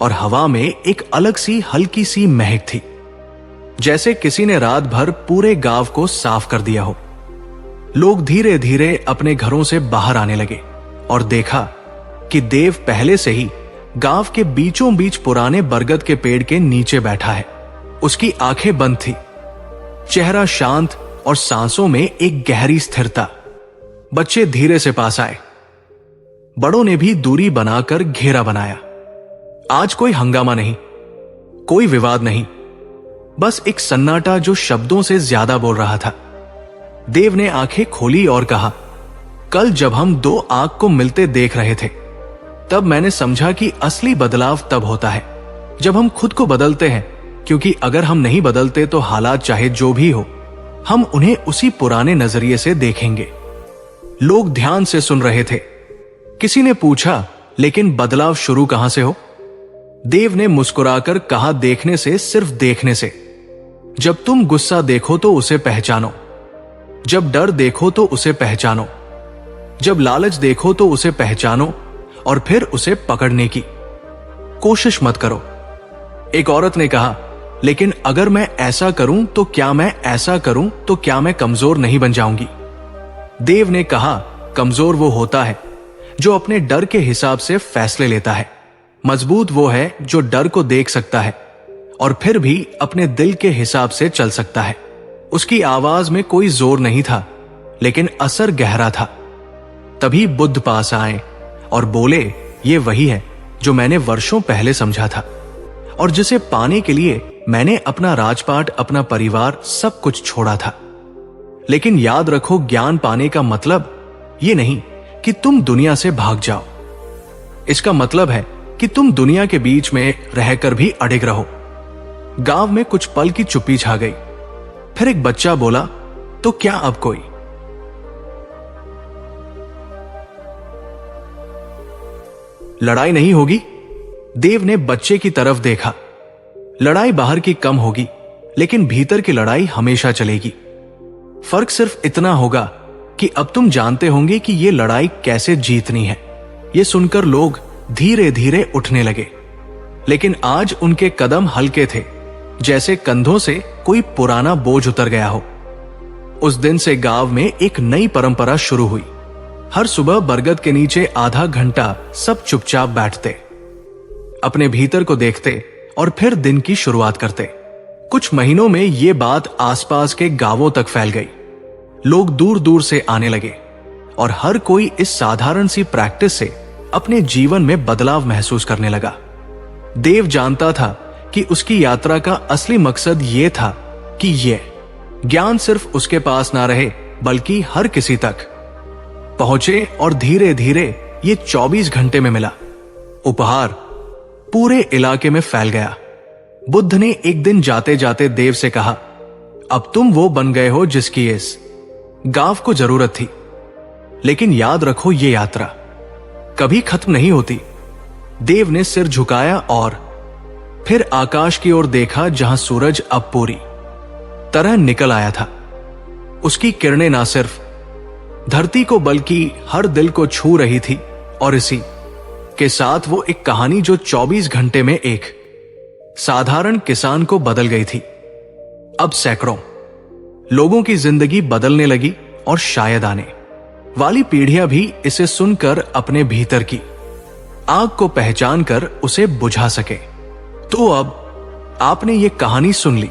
और हवा में एक अलग सी हल्की सी महक थी, जैसे किसी ने रात भर पूरे गांव को साफ कर दिया हो। लोग धीरे धीरे अपने घरों से बाहर आने लगे और देखा कि देव पहले से ही गांव के बीचों बीच पुराने बरगद के पेड़ के नीचे बैठा है। उसकी आंखें बंद थी, चेहरा शांत और सांसों में एक गहरी स्थिरता। बच्चे धीरे से पास आए। बड़ों ने भी दूरी बनाकर घेरा बनाया। आज कोई हंगामा नहीं, कोई विवाद नहीं, बस एक सन्नाटा जो शब्दों से ज्यादा बोल रहा था। देव ने आंखें खोली और कहा, कल जब हम दो आंख को मिलते देख रहे थे, तब मैंने समझा कि असली बदलाव तब होता है जब हम खुद को बदलते हैं, क्योंकि अगर हम नहीं बदलते तो हालात चाहे जो भी हो, हम उन्हें उसी पुराने नजरिए से देखेंगे। लोग ध्यान से सुन रहे थे। किसी ने पूछा, लेकिन बदलाव शुरू कहां से हो? देव ने मुस्कुराकर कहा, देखने से, सिर्फ देखने से। जब तुम गुस्सा देखो तो उसे पहचानो, जब डर देखो तो उसे पहचानो, जब लालच देखो तो उसे पहचानो, और फिर उसे पकड़ने की कोशिश मत करो। एक औरत ने कहा, लेकिन अगर मैं ऐसा करूं तो क्या मैं ऐसा करूं तो क्या मैं कमजोर नहीं बन जाऊंगी? देव ने कहा, कमजोर वो होता है जो अपने डर के हिसाब से फैसले लेता है। मजबूत वो है जो डर को देख सकता है और फिर भी अपने दिल के हिसाब से चल सकता है। उसकी आवाज में कोई जोर नहीं था, लेकिन असर गहरा था। तभी बुद्ध पास आए और बोले, ये वही है जो मैंने वर्षों पहले समझा था और जिसे पाने के लिए मैंने अपना राजपाट, अपना परिवार, सब कुछ छोड़ा था। लेकिन याद रखो, ज्ञान पाने का मतलब ये नहीं कि तुम दुनिया से भाग जाओ। इसका मतलब है कि तुम दुनिया के बीच में रहकर भी अड़िग रहो। गांव में कुछ पल की चुप्पी छा गई। फिर एक बच्चा बोला, तो क्या अब कोई? लड़ाई नहीं होगी? देव ने बच्चे की तरफ देखा। लड़ाई बाहर की कम होगी, लेकिन भीतर की लड़ाई हमेशा चलेगी। फर्क सिर्फ इतना होगा कि अब तुम जानते होंगे कि ये लड़ाई कैसे जीतनी है। ये सुनकर लोग धीरे धीरे उठने लगे, लेकिन आज उनके कदम हल्के थे, जैसे कंधों से कोई पुराना बोझ उतर गया हो। उस दिन से गांव में एक नई परंपरा शुरू हुई। हर सुबह बरगद के नीचे आधा घंटा सब चुपचाप बैठते, अपने भीतर को देखते और फिर दिन की शुरुआत करते। कुछ महीनों में ये बात आसपास के गांवों तक फैल गई। लोग दूर दूर से आने लगे और हर कोई इस साधारण सी प्रैक्टिस से अपने जीवन में बदलाव महसूस करने लगा। देव जानता था कि उसकी यात्रा का असली मकसद ये था कि ये ज्ञान सिर्फ उसके पास ना रहे, बल्कि हर किसी तक पहुंचे। और धीरे धीरे ये 24 घंटे में मिला उपहार पूरे इलाके में फैल गया। बुद्ध ने एक दिन जाते जाते देव से कहा, अब तुम वो बन गए हो जिसकी इस गांव को जरूरत थी। लेकिन याद रखो, ये यात्रा कभी खत्म नहीं होती। देव ने सिर झुकाया और फिर आकाश की ओर देखा, जहां सूरज अब पूरी तरह निकल आया था। उसकी किरणें ना सिर्फ धरती को बल्कि हर दिल को छू रही थी। और इसी के साथ वो एक कहानी जो 24 घंटे में एक साधारण किसान को बदल गई थी, अब सैकड़ों लोगों की जिंदगी बदलने लगी। और शायद आने वाली पीढ़ियां भी इसे सुनकर अपने भीतर की आग को पहचान कर उसे बुझा सके। तो अब आपने ये कहानी सुन ली,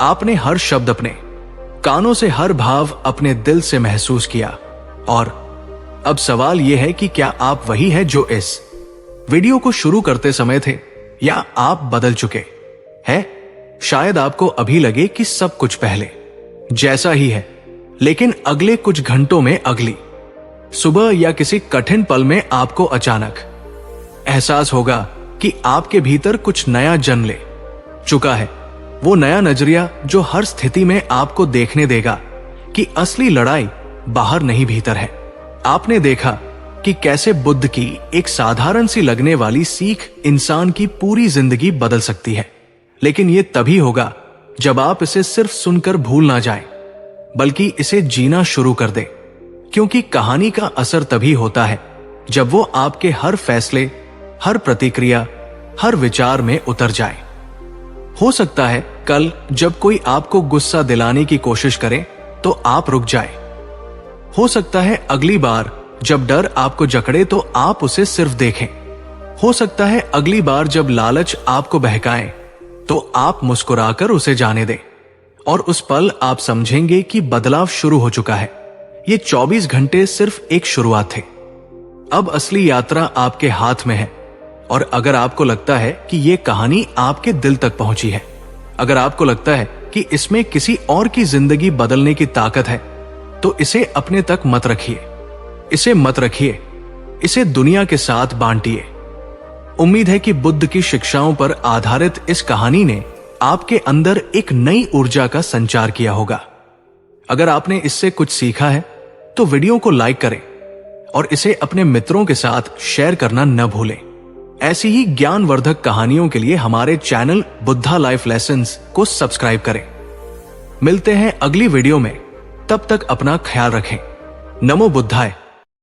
आपने हर शब्द अपने कानों से, हर भाव अपने दिल से महसूस किया। और अब सवाल यह है कि क्या आप वही है जो इस वीडियो को शुरू करते समय थे, या आप बदल चुके हैं? शायद आपको अभी लगे कि सब कुछ पहले जैसा ही है, लेकिन अगले कुछ घंटों में, अगली सुबह या किसी कठिन पल में आपको अचानक एहसास होगा कि आपके भीतर कुछ नया जन्म ले चुका है। वो नया नजरिया जो हर स्थिति में आपको देखने देगा कि असली लड़ाई बाहर नहीं भीतर है। आपने देखा कि कैसे बुद्ध की एक साधारण सी लगने वाली सीख इंसान की पूरी जिंदगी बदल सकती है। लेकिन यह तभी होगा जब आप इसे सिर्फ सुनकर भूल ना जाएं, बल्कि इसे जीना शुरू कर दें। क्योंकि कहानी का असर तभी होता है जब वो आपके हर फैसले, हर प्रतिक्रिया, हर विचार में उतर जाए। हो सकता है कल जब कोई आपको गुस्सा दिलाने की कोशिश करे तो आप रुक जाए। हो सकता है अगली बार जब डर आपको जकड़े तो आप उसे सिर्फ देखें। हो सकता है अगली बार जब लालच आपको बहकाए तो आप मुस्कुराकर उसे जाने दें। और उस पल आप समझेंगे कि बदलाव शुरू हो चुका है। ये 24 घंटे सिर्फ एक शुरुआत थे। अब असली यात्रा आपके हाथ में है। और अगर आपको लगता है कि ये कहानी आपके दिल तक पहुंची है, अगर आपको लगता है कि इसमें किसी और की जिंदगी बदलने की ताकत है, तो इसे अपने तक मत रखिए, इसे मत रखिए, इसे दुनिया के साथ बांटिए। उम्मीद है कि बुद्ध की शिक्षाओं पर आधारित इस कहानी ने आपके अंदर एक नई ऊर्जा का संचार किया होगा। अगर आपने इससे कुछ सीखा है तो वीडियो को लाइक करें और इसे अपने मित्रों के साथ शेयर करना न भूलें। ऐसी ही ज्ञानवर्धक कहानियों के लिए हमारे चैनल बुद्धा लाइफ लेसन्स को सब्सक्राइब करें। मिलते हैं अगली वीडियो में, तब तक अपना ख्याल रखें। नमो बुद्धाय।